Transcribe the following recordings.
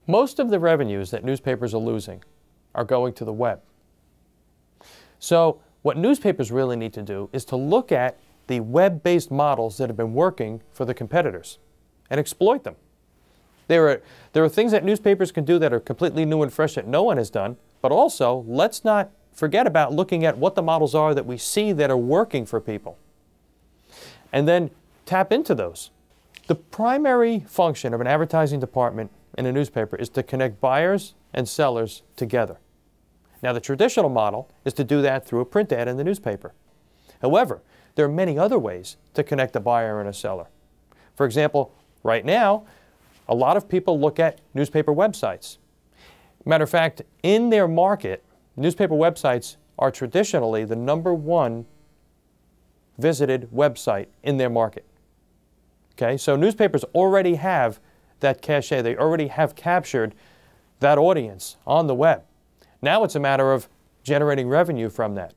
Most of the revenues that newspapers are losing are going to the web. So what newspapers really need to do is to look at the web-based models that have been working for the competitors and exploit them. There are things that newspapers can do that are completely new and fresh that no one has done, but also let's not forget about looking at what the models are that we see that are working for people and then tap into those. The primary function of an advertising department in a newspaper is to connect buyers and sellers together. Now, the traditional model is to do that through a print ad in the newspaper. However, there are many other ways to connect a buyer and a seller. For example, right now, a lot of people look at newspaper websites. Matter of fact, in their market, newspaper websites are traditionally the #1 visited website in their market. Okay, so newspapers already have that cachet. They already have captured that audience on the web. Now it's a matter of generating revenue from that.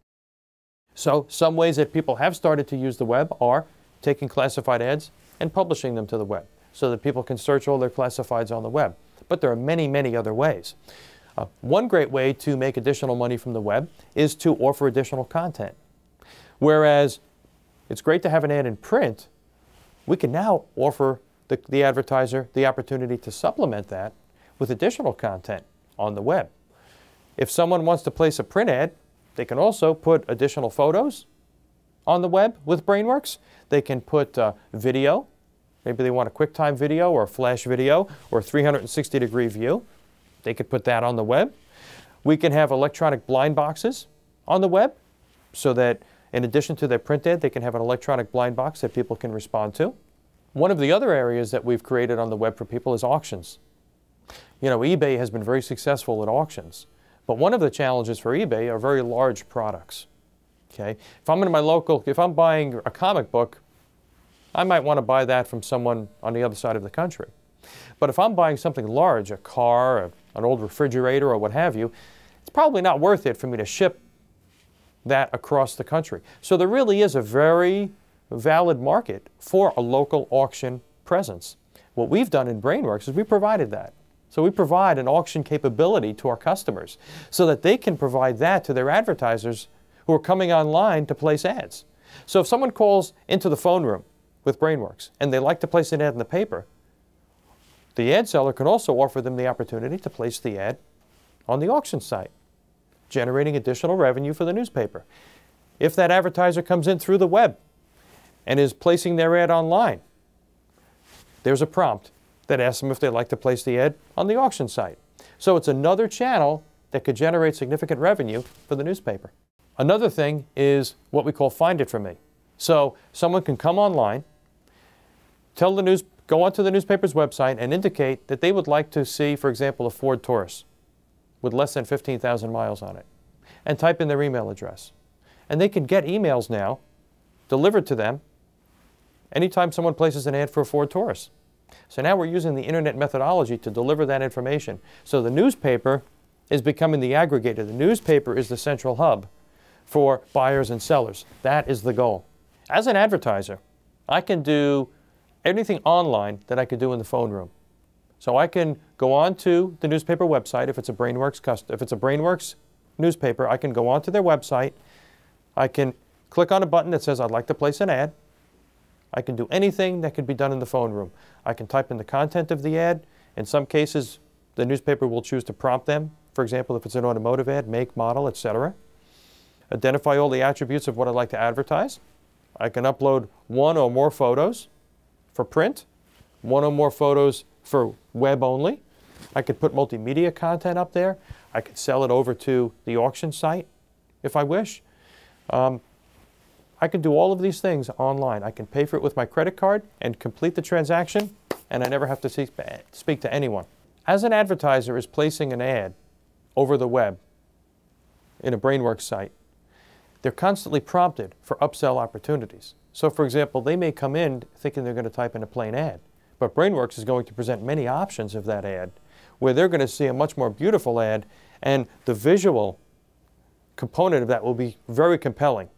So some ways that people have started to use the web are taking classified ads and publishing them to the web so that people can search all their classifieds on the web. But there are many, many other ways. One great way to make additional money from the web is to offer additional content. Whereas it's great to have an ad in print, we can now offer the advertiser the opportunity to supplement that with additional content on the web. If someone wants to place a print ad, they can also put additional photos on the web with Brainworks. They can put video. Maybe they want a QuickTime video or a flash video or a 360-degree view. They could put that on the web. We can have electronic blind boxes on the web so that in addition to their print ad, they can have an electronic blind box that people can respond to. One of the other areas that we've created on the web for people is auctions. You know, eBay has been very successful at auctions, but one of the challenges for eBay are very large products. Okay? If I'm buying a comic book, I might want to buy that from someone on the other side of the country. But if I'm buying something large, a car, an old refrigerator, or what have you, it's probably not worth it for me to ship that across the country. So there really is a very valid market for a local auction presence. What we've done in Brainworks is we provided that. So we provide an auction capability to our customers so that they can provide that to their advertisers who are coming online to place ads. So if someone calls into the phone room with Brainworks and they like to place an ad in the paper, the ad seller can also offer them the opportunity to place the ad on the auction site, generating additional revenue for the newspaper. If that advertiser comes in through the web and is placing their ad online, there's a prompt that asks them if they'd like to place the ad on the auction site. So it's another channel that could generate significant revenue for the newspaper. Another thing is what we call Find It For Me. So someone can come online, go onto the newspaper's website and indicate that they would like to see, for example, a Ford Taurus with less than 15,000 miles on it, and type in their email address. And they can get emails now delivered to them anytime someone places an ad for a Ford Taurus. So now we're using the internet methodology to deliver that information. So the newspaper is becoming the aggregator. The newspaper is the central hub for buyers and sellers. That is the goal. As an advertiser, I can do anything online that I could do in the phone room. So I can go on to the newspaper website. If it's a Brainworks newspaper, I can go onto their website. I can click on a button that says I'd like to place an ad. I can do anything that could be done in the phone room. I can type in the content of the ad. In some cases, the newspaper will choose to prompt them. For example, if it's an automotive ad, make, model, etc. Identify all the attributes of what I'd like to advertise. I can upload one or more photos for print, one or more photos for web only. I could put multimedia content up there. I could sell it over to the auction site if I wish. I can do all of these things online. I can pay for it with my credit card and complete the transaction, and I never have to speak to anyone. As an advertiser is placing an ad over the web in a Brainworks site, they're constantly prompted for upsell opportunities. So for example, they may come in thinking they're going to type in a plain ad, but Brainworks is going to present many options of that ad where they're going to see a much more beautiful ad, and the visual component of that will be very compelling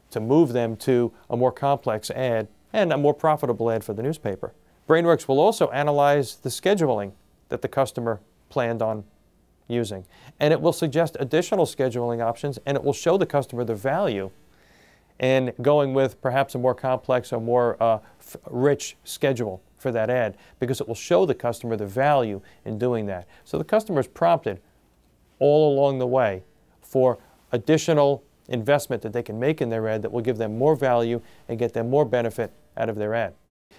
to move them to a more complex ad and a more profitable ad for the newspaper. Brainworks will also analyze the scheduling that the customer planned on using. And it will suggest additional scheduling options, and it will show the customer the value in going with perhaps a more complex or more rich schedule for that ad, because it will show the customer the value in doing that. So the customer is prompted all along the way for additional investment that they can make in their ad that will give them more value and get them more benefit out of their ad.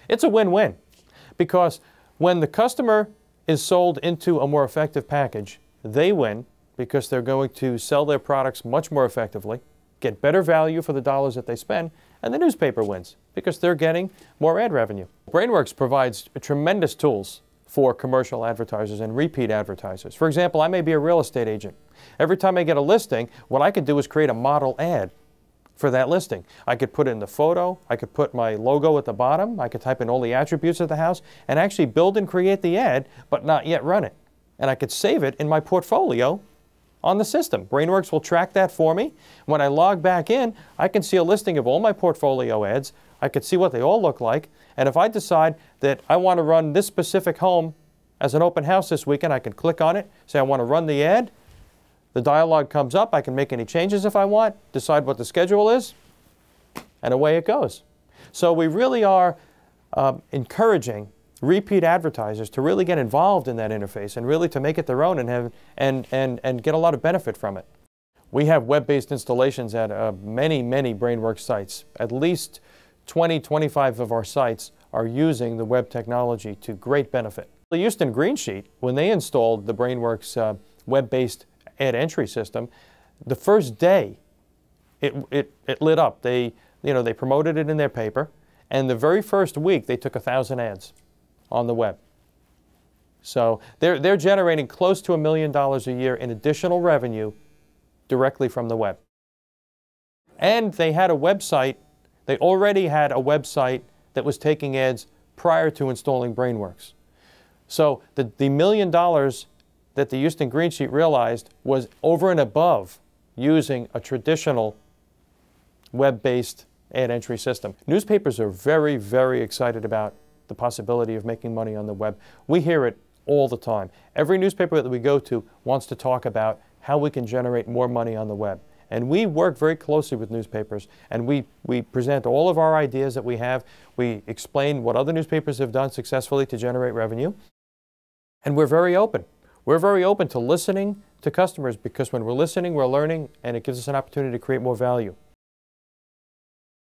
It's a win-win, because when the customer is sold into a more effective package, they win because they're going to sell their products much more effectively, get better value for the dollars that they spend, and the newspaper wins because they're getting more ad revenue. Brainworks provides tremendous tools for commercial advertisers and repeat advertisers. For example, I may be a real estate agent. Every time I get a listing, what I could do is create a model ad for that listing. I could put in the photo, I could put my logo at the bottom, I could type in all the attributes of the house, and actually build and create the ad, but not yet run it. And I could save it in my portfolio on the system. Brainworks will track that for me. When I log back in, I can see a listing of all my portfolio ads. I could see what they all look like. And if I decide that I want to run this specific home as an open house this weekend, I can click on it, say I want to run the ad. The dialog comes up. I can make any changes if I want, decide what the schedule is, and away it goes. So we really are encouraging repeat advertisers to really get involved in that interface and really to make it their own and get a lot of benefit from it. We have web-based installations at many Brainworks sites. At least 20, 25 of our sites are using the web technology to great benefit. The Houston Green Sheet, when they installed the Brainworks web-based ad entry system, the first day it lit up. They promoted it in their paper, and the very first week they took 1,000 ads on the web. So they're generating close to $1 million a year in additional revenue directly from the web. And they had a website, they already had a website that was taking ads prior to installing Brainworks. So the $1 million that the Houston Green Sheet realized was over and above using a traditional web-based ad entry system. Newspapers are very excited about the possibility of making money on the web. We hear it all the time. Every newspaper that we go to wants to talk about how we can generate more money on the web. And we work very closely with newspapers, and we present all of our ideas that we have. We explain what other newspapers have done successfully to generate revenue. And we're very open. We're very open to listening to customers, because when we're listening, we're learning, and it gives us an opportunity to create more value.